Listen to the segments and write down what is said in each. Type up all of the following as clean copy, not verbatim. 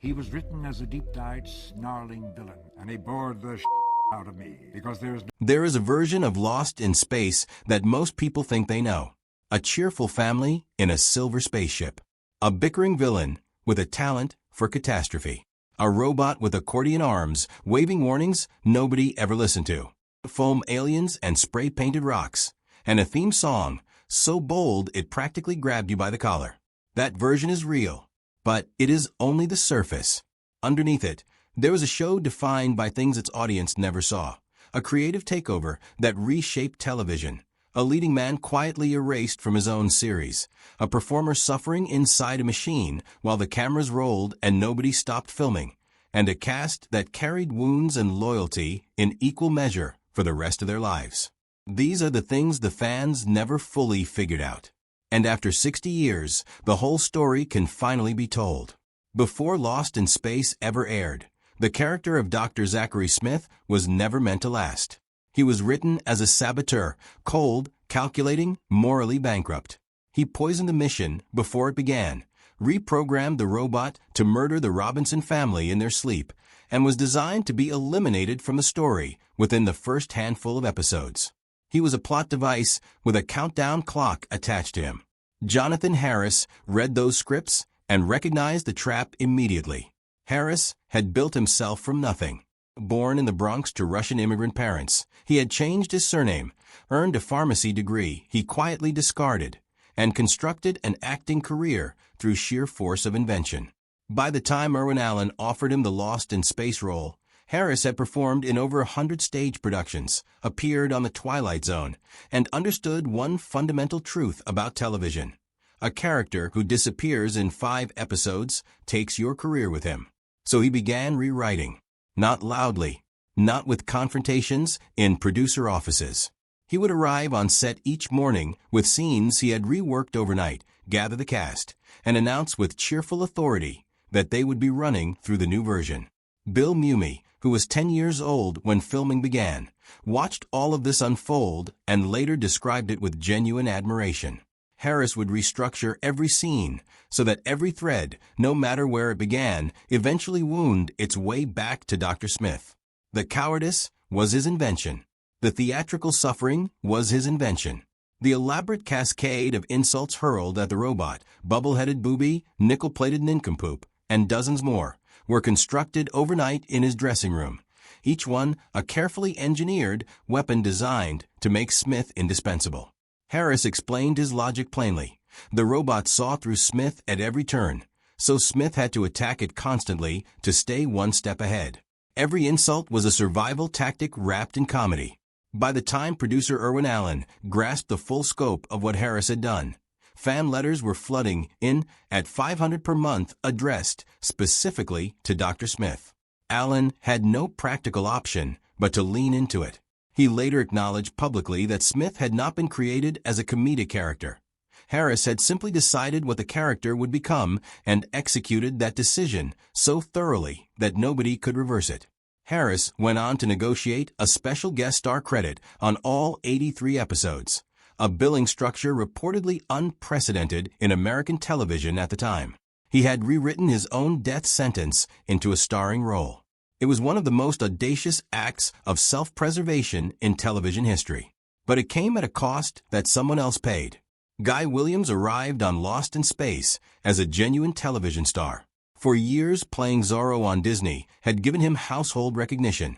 He was written as a deep-dyed, snarling villain, and he bored the out of me, because There is a version of Lost in Space that most people think they know. A cheerful family in a silver spaceship. A bickering villain with a talent for catastrophe. A robot with accordion arms, waving warnings nobody ever listened to. Foam aliens and spray-painted rocks. And a theme song so bold it practically grabbed you by the collar. That version is real, but it is only the surface. Underneath it, there was a show defined by things its audience never saw. A creative takeover that reshaped television. A leading man quietly erased from his own series. A performer suffering inside a machine while the cameras rolled and nobody stopped filming. And a cast that carried wounds and loyalty in equal measure for the rest of their lives. These are the things the fans never fully figured out. And after 60 years, the whole story can finally be told. Before Lost in Space ever aired, the character of Dr. Zachary Smith was never meant to last. He was written as a saboteur, cold, calculating, morally bankrupt. He poisoned the mission before it began, reprogrammed the robot to murder the Robinson family in their sleep, and was designed to be eliminated from the story within the first handful of episodes. He was a plot device with a countdown clock attached to him. Jonathan Harris read those scripts and recognized the trap immediately. Harris had built himself from nothing. Born in the Bronx to Russian immigrant parents, he had changed his surname, earned a pharmacy degree he quietly discarded, and constructed an acting career through sheer force of invention. By the time Irwin Allen offered him the Lost in Space role, Harris had performed in over 100 stage productions, appeared on The Twilight Zone, and understood one fundamental truth about television. A character who disappears in 5 episodes takes your career with him. So he began rewriting. Not loudly, not with confrontations in producer offices. He would arrive on set each morning with scenes he had reworked overnight, gather the cast, and announce with cheerful authority that they would be running through the new version. Bill Mumy, who was 10 years old when filming began, watched all of this unfold and later described it with genuine admiration. Harris would restructure every scene so that every thread, no matter where it began, eventually wound its way back to Dr. Smith. The cowardice was his invention. The theatrical suffering was his invention. The elaborate cascade of insults hurled at the robot, bubble-headed booby, nickel-plated nincompoop, and dozens more, were constructed overnight in his dressing room, each one a carefully engineered weapon designed to make Smith indispensable. Harris explained his logic plainly. The robot saw through Smith at every turn, so Smith had to attack it constantly to stay one step ahead. Every insult was a survival tactic wrapped in comedy. By the time producer Irwin Allen grasped the full scope of what Harris had done, fan letters were flooding in at $500 per month addressed specifically to Dr. Smith. Allen had no practical option but to lean into it. He later acknowledged publicly that Smith had not been created as a comedic character. Harris had simply decided what the character would become and executed that decision so thoroughly that nobody could reverse it. Harris went on to negotiate a special guest star credit on all 83 episodes, a billing structure reportedly unprecedented in American television at the time. He had rewritten his own death sentence into a starring role. It was one of the most audacious acts of self-preservation in television history. But it came at a cost that someone else paid. Guy Williams arrived on Lost in Space as a genuine television star. For years, playing Zorro on Disney had given him household recognition,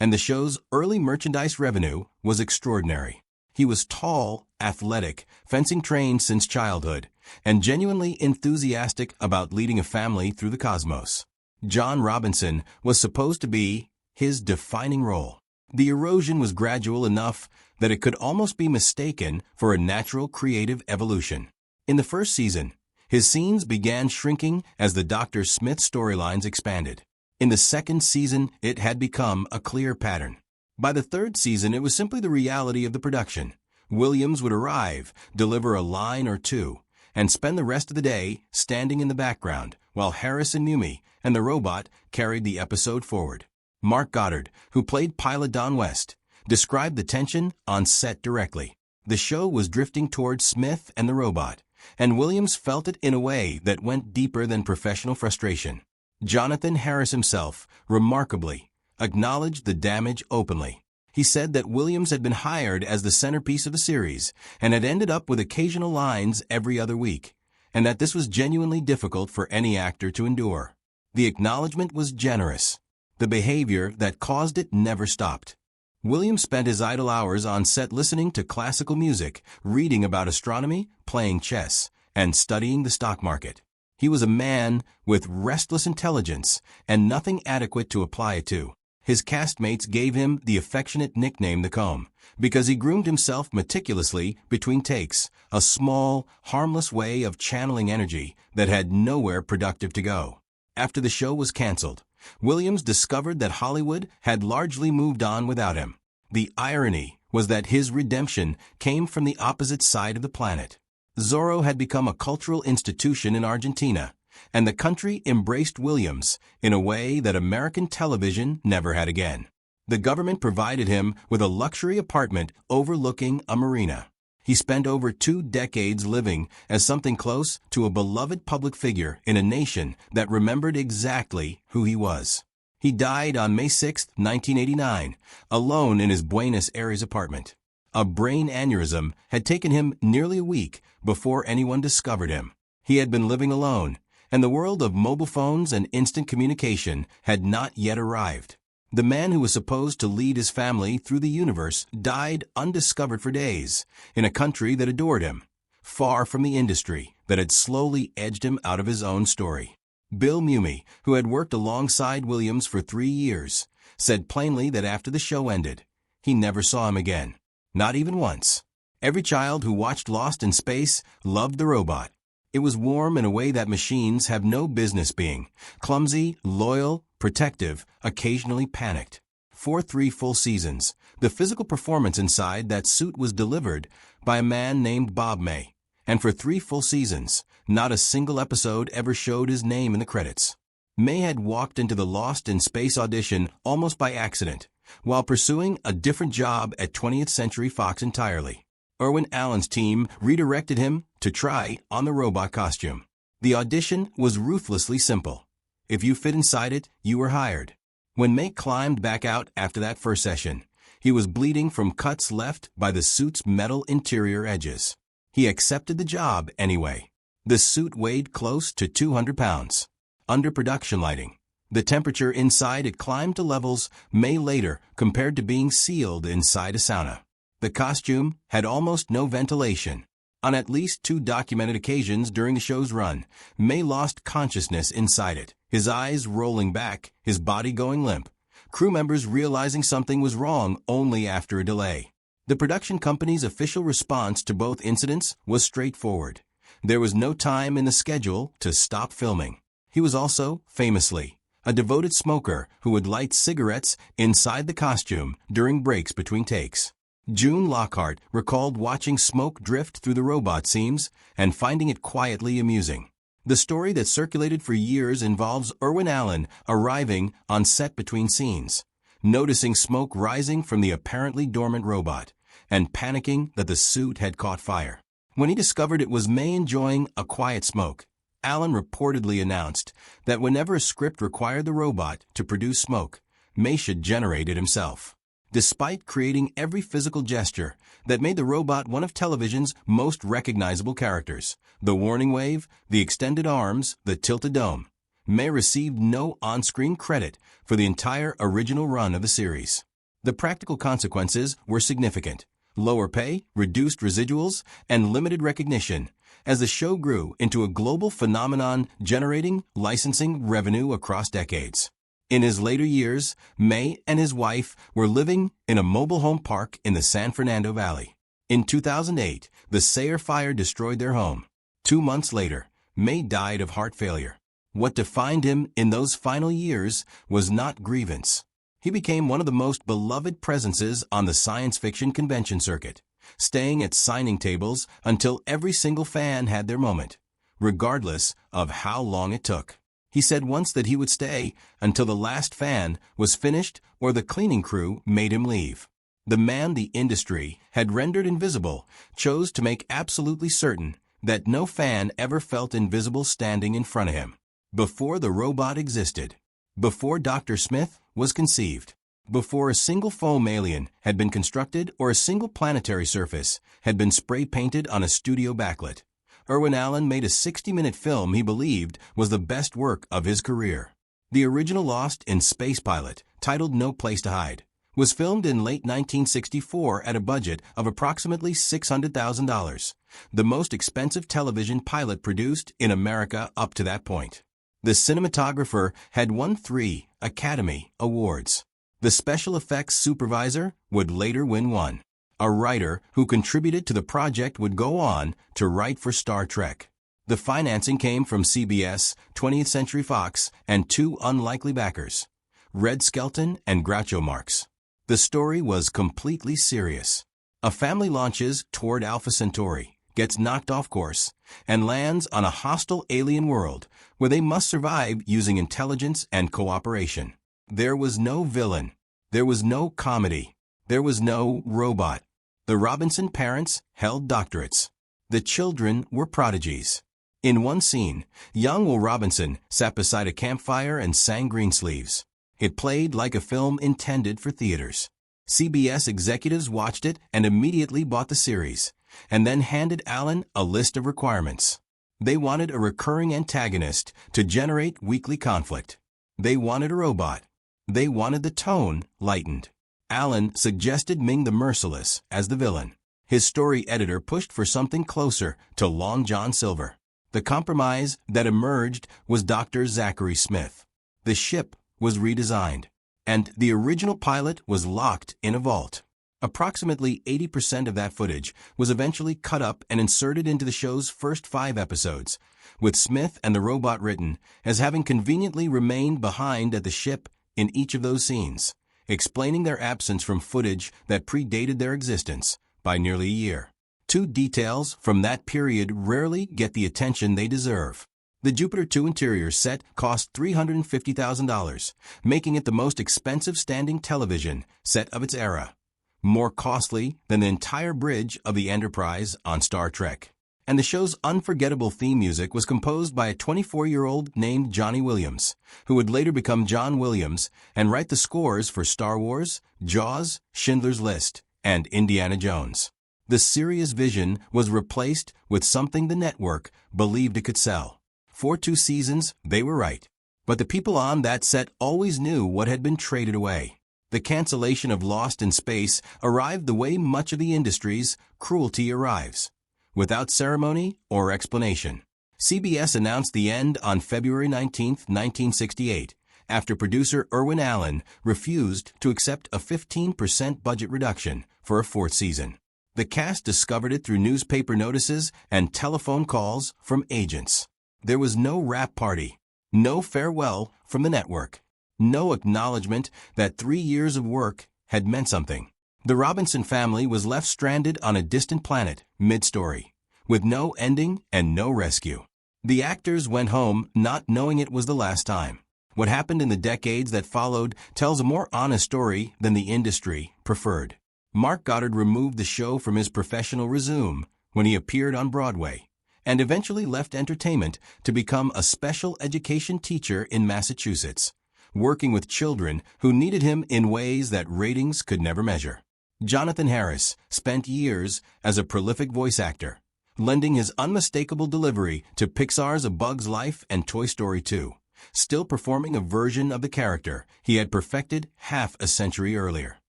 and the show's early merchandise revenue was extraordinary. He was tall, athletic, fencing-trained since childhood, and genuinely enthusiastic about leading a family through the cosmos. John Robinson was supposed to be his defining role. The erosion was gradual enough that it could almost be mistaken for a natural creative evolution. In the first season, his scenes began shrinking as the Dr. Smith storylines expanded. In the second season, it had become a clear pattern. By the third season, it was simply the reality of the production. Williams would arrive, deliver a line or two, and spend the rest of the day standing in the background, while Harris and Mumy and the robot carried the episode forward. Mark Goddard, who played pilot Don West, described the tension on set directly. The show was drifting towards Smith and the robot, and Williams felt it in a way that went deeper than professional frustration. Jonathan Harris himself, remarkably, acknowledged the damage openly. He said that Williams had been hired as the centerpiece of the series and had ended up with occasional lines every other week, and that this was genuinely difficult for any actor to endure. The acknowledgement was generous. The behavior that caused it never stopped. Williams spent his idle hours on set listening to classical music, reading about astronomy, playing chess, and studying the stock market. He was a man with restless intelligence and nothing adequate to apply it to. His castmates gave him the affectionate nickname the Comb, because he groomed himself meticulously between takes, a small, harmless way of channeling energy that had nowhere productive to go. After the show was canceled, Williams discovered that Hollywood had largely moved on without him. The irony was that his redemption came from the opposite side of the planet. Zorro had become a cultural institution in Argentina, and the country embraced Williams in a way that American television never had again. The government provided him with a luxury apartment overlooking a marina. He spent over 2 decades living as something close to a beloved public figure in a nation that remembered exactly who he was. He died on May 6, 1989, alone in his Buenos Aires apartment. A brain aneurysm had taken him nearly a week before anyone discovered him. He had been living alone, and the world of mobile phones and instant communication had not yet arrived. The man who was supposed to lead his family through the universe died undiscovered for days in a country that adored him, far from the industry that had slowly edged him out of his own story. Bill Mumy, who had worked alongside Williams for 3 years, said plainly that after the show ended, he never saw him again, not even once. Every child who watched Lost in Space loved the robot. It was warm in a way that machines have no business being, clumsy, loyal, protective, occasionally panicked. For 3 full seasons, the physical performance inside that suit was delivered by a man named Bob May, and for 3 full seasons, not a single episode ever showed his name in the credits. May had walked into the Lost in Space audition almost by accident, while pursuing a different job at 20th Century Fox entirely. Irwin Allen's team redirected him to try on the robot costume. The audition was ruthlessly simple. If you fit inside it, you were hired. When May climbed back out after that first session, he was bleeding from cuts left by the suit's metal interior edges. He accepted the job anyway. The suit weighed close to 200 pounds. Under production lighting, the temperature inside it climbed to levels May later compared to being sealed inside a sauna. The costume had almost no ventilation. On at least 2 documented occasions during the show's run, May lost consciousness inside it, his eyes rolling back, his body going limp. Crew members realizing something was wrong only after a delay. The production company's official response to both incidents was straightforward. There was no time in the schedule to stop filming. He was also, famously, a devoted smoker who would light cigarettes inside the costume during breaks between takes. June Lockhart recalled watching smoke drift through the robot seams and finding it quietly amusing. The story that circulated for years involves Irwin Allen arriving on set between scenes, noticing smoke rising from the apparently dormant robot, and panicking that the suit had caught fire. When he discovered it was May enjoying a quiet smoke, Allen reportedly announced that whenever a script required the robot to produce smoke, May should generate it himself. Despite creating every physical gesture that made the robot one of television's most recognizable characters, the warning wave, the extended arms, the tilted dome, May received no on-screen credit for the entire original run of the series. The practical consequences were significant: lower pay, reduced residuals, and limited recognition, as the show grew into a global phenomenon generating licensing revenue across decades. In his later years, May and his wife were living in a mobile home park in the San Fernando Valley. In 2008, the Sayre fire destroyed their home. 2 months later, May died of heart failure. What defined him in those final years was not grievance. He became one of the most beloved presences on the science fiction convention circuit, staying at signing tables until every single fan had their moment, regardless of how long it took. He said once that he would stay until the last fan was finished or the cleaning crew made him leave. The man the industry had rendered invisible chose to make absolutely certain that no fan ever felt invisible standing in front of him. Before the robot existed. Before Dr. Smith was conceived. Before a single foam alien had been constructed or a single planetary surface had been spray-painted on a studio backlit, Irwin Allen made a 60-minute film he believed was the best work of his career. The original Lost in Space pilot, titled No Place to Hide, was filmed in late 1964 at a budget of approximately $600,000, the most expensive television pilot produced in America up to that point. The cinematographer had won 3 Academy Awards. The special effects supervisor would later win 1. A writer who contributed to the project would go on to write for Star Trek. The financing came from CBS, 20th Century Fox, and 2 unlikely backers, Red Skelton and Groucho Marx. The story was completely serious. A family launches toward Alpha Centauri, gets knocked off course, and lands on a hostile alien world where they must survive using intelligence and cooperation. There was no villain. There was no comedy. There was no robot. The Robinson parents held doctorates. The children were prodigies. In one scene, young Will Robinson sat beside a campfire and sang Greensleeves. It played like a film intended for theaters. CBS executives watched it and immediately bought the series, and then handed Allen a list of requirements. They wanted a recurring antagonist to generate weekly conflict. They wanted a robot. They wanted the tone lightened. Allen suggested Ming the Merciless as the villain. His story editor pushed for something closer to Long John Silver. The compromise that emerged was Dr. Zachary Smith. The ship was redesigned, and the original pilot was locked in a vault. Approximately 80% of that footage was eventually cut up and inserted into the show's first 5 episodes, with Smith and the robot written as having conveniently remained behind at the ship in each of those scenes, explaining their absence from footage that predated their existence by nearly a year. 2 details from that period rarely get the attention they deserve. The Jupiter 2 interior set cost $350,000, making it the most expensive standing television set of its era, more costly than the entire bridge of the Enterprise on Star Trek. And the show's unforgettable theme music was composed by a 24-year-old named Johnny Williams, who would later become John Williams and write the scores for Star Wars, Jaws, Schindler's List, and Indiana Jones. The serious vision was replaced with something the network believed it could sell. For 2 seasons, they were right. But the people on that set always knew what had been traded away. The cancellation of Lost in Space arrived the way much of the industry's cruelty arrives, without ceremony or explanation. CBS announced the end on February 19, 1968, after producer Irwin Allen refused to accept a 15% budget reduction for a 4th season. The cast discovered it through newspaper notices and telephone calls from agents. There was no wrap party, no farewell from the network, no acknowledgement that 3 years of work had meant something. The Robinson family was left stranded on a distant planet, mid-story, with no ending and no rescue. The actors went home not knowing it was the last time. What happened in the decades that followed tells a more honest story than the industry preferred. Mark Goddard removed the show from his professional resume when he appeared on Broadway, and eventually left entertainment to become a special education teacher in Massachusetts, working with children who needed him in ways that ratings could never measure. Jonathan Harris spent years as a prolific voice actor, lending his unmistakable delivery to Pixar's A Bug's Life and Toy Story 2, still performing a version of the character he had perfected half a century earlier.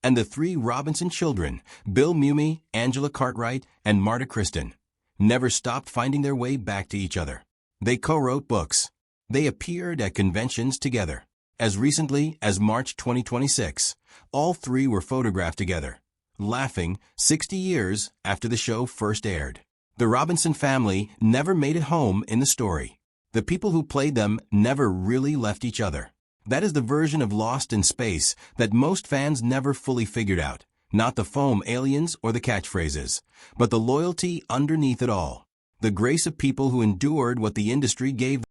And the 3 Robinson children, Bill Mumy, Angela Cartwright, and Marta Kristen, never stopped finding their way back to each other. They co-wrote books. They appeared at conventions together. As recently as March 2026, all 3 were photographed together, laughing 60 years after the show first aired. The Robinson family never made it home in the story. The people who played them never really left each other. That is the version of Lost in Space that most fans never fully figured out. Not the foam aliens or the catchphrases, but the loyalty underneath it all. The grace of people who endured what the industry gave